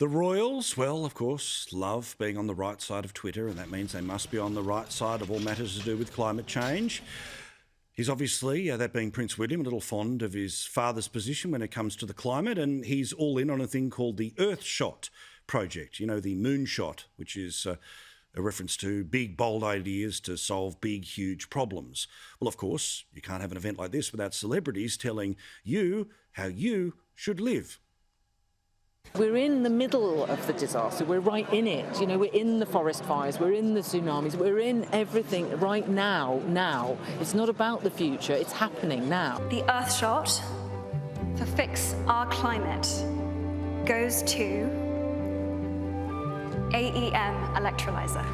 The Royals, well, of course, love being on the right side of Twitter, and that means they must be on the right side of all matters to do with climate change. He's obviously, that being Prince William, a little fond of his father's position when it comes to the climate, and he's all in on a thing called the Earthshot project, the moonshot, which is a reference to big, bold ideas to solve big, huge problems. Well, of course, you can't have an event like this without celebrities telling you how you should live. We're in the middle of the disaster. We're right in it. We're in the forest fires. We're in the tsunamis. We're in everything right now. It's not about the future. It's happening now. The Earthshot for Fix Our Climate goes to AEM Electrolyzer.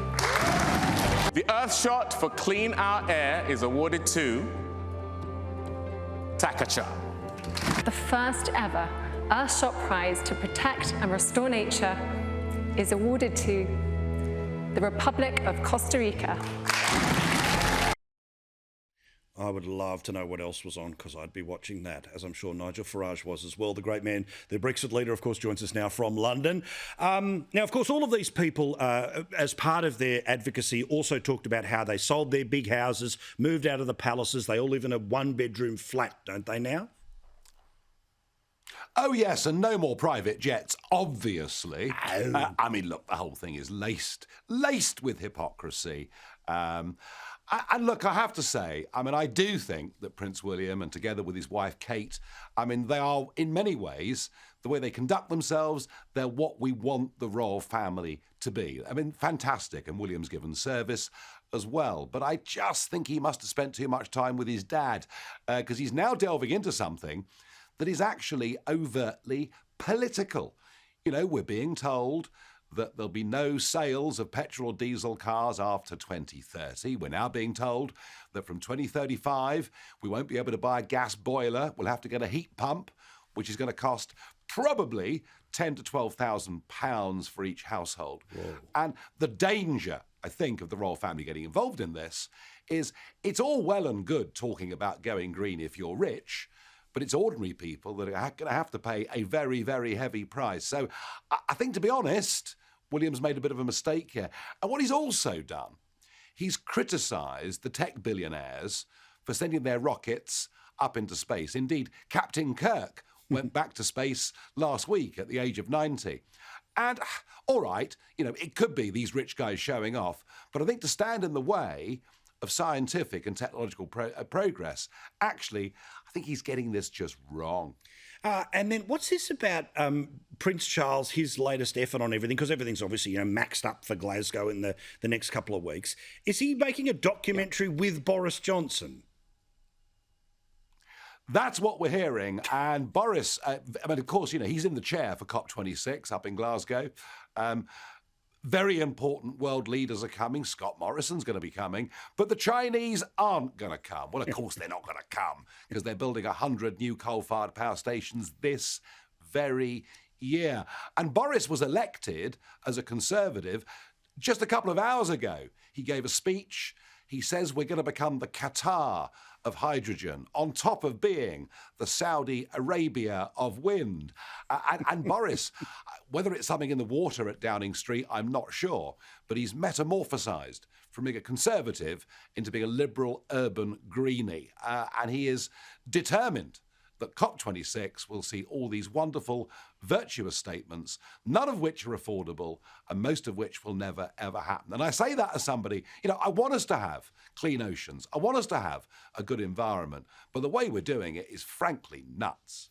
The Earthshot for Clean Our Air is awarded to Takacha. The first ever Earthshot Prize to protect and restore nature is awarded to the Republic of Costa Rica. I would love to know what else was on, because I'd be watching that, as I'm sure Nigel Farage was as well. The great man, the Brexit leader, of course, joins us now from London. Now, of course, all of these people, as part of their advocacy, also talked about how they sold their big houses, moved out of the palaces. They all live in a one-bedroom flat, don't they now? Oh, yes, and no more private jets, obviously. Look, the whole thing is laced with hypocrisy. And look, I have to say, I do think that Prince William, and together with his wife Kate, they are, in many ways, the way they conduct themselves, they're what we want the royal family to be. Fantastic, and William's given service as well. But I just think he must have spent too much time with his dad, because he's now delving into something that is actually overtly political. We're being told that there'll be no sales of petrol or diesel cars after 2030. We're now being told that from 2035, we won't be able to buy a gas boiler. We'll have to get a heat pump, which is going to cost probably £10,000 to £12,000 for each household. Whoa. And the danger, I think, of the royal family getting involved in this is it's all well and good talking about going green if you're rich, but it's ordinary people that are going to have to pay a very, very heavy price. So I think, to be honest, William's made a bit of a mistake here. And what he's also done, he's criticised the tech billionaires for sending their rockets up into space. Indeed, Captain Kirk went back to space last week at the age of 90. And, all right, it could be these rich guys showing off, but I think to stand in the way of scientific and technological progress, actually, I think he's getting this just wrong. And then what's this about Prince Charles, his latest effort on everything? Because everything's obviously maxed up for Glasgow in the next couple of weeks. Is he making a documentary with Boris Johnson? That's what we're hearing. And Boris, of course, he's in the chair for COP26 up in Glasgow. Very important world leaders are coming. Scott Morrison's going to be coming. But the Chinese aren't going to come. Well, of course they're not going to come, because they're building 100 new coal-fired power stations this very year. And Boris was elected as a Conservative just a couple of hours ago. He gave a speech. He says we're going to become the Qatar of hydrogen, on top of being the Saudi Arabia of wind. And Boris, whether it's something in the water at Downing Street, I'm not sure, but he's metamorphosised from being a Conservative into being a liberal urban greenie. And he is determined that COP26 will see all these wonderful, virtuous statements, none of which are affordable, and most of which will never, ever happen. And I say that as somebody, I want us to have clean oceans. I want us to have a good environment. But the way we're doing it is frankly nuts.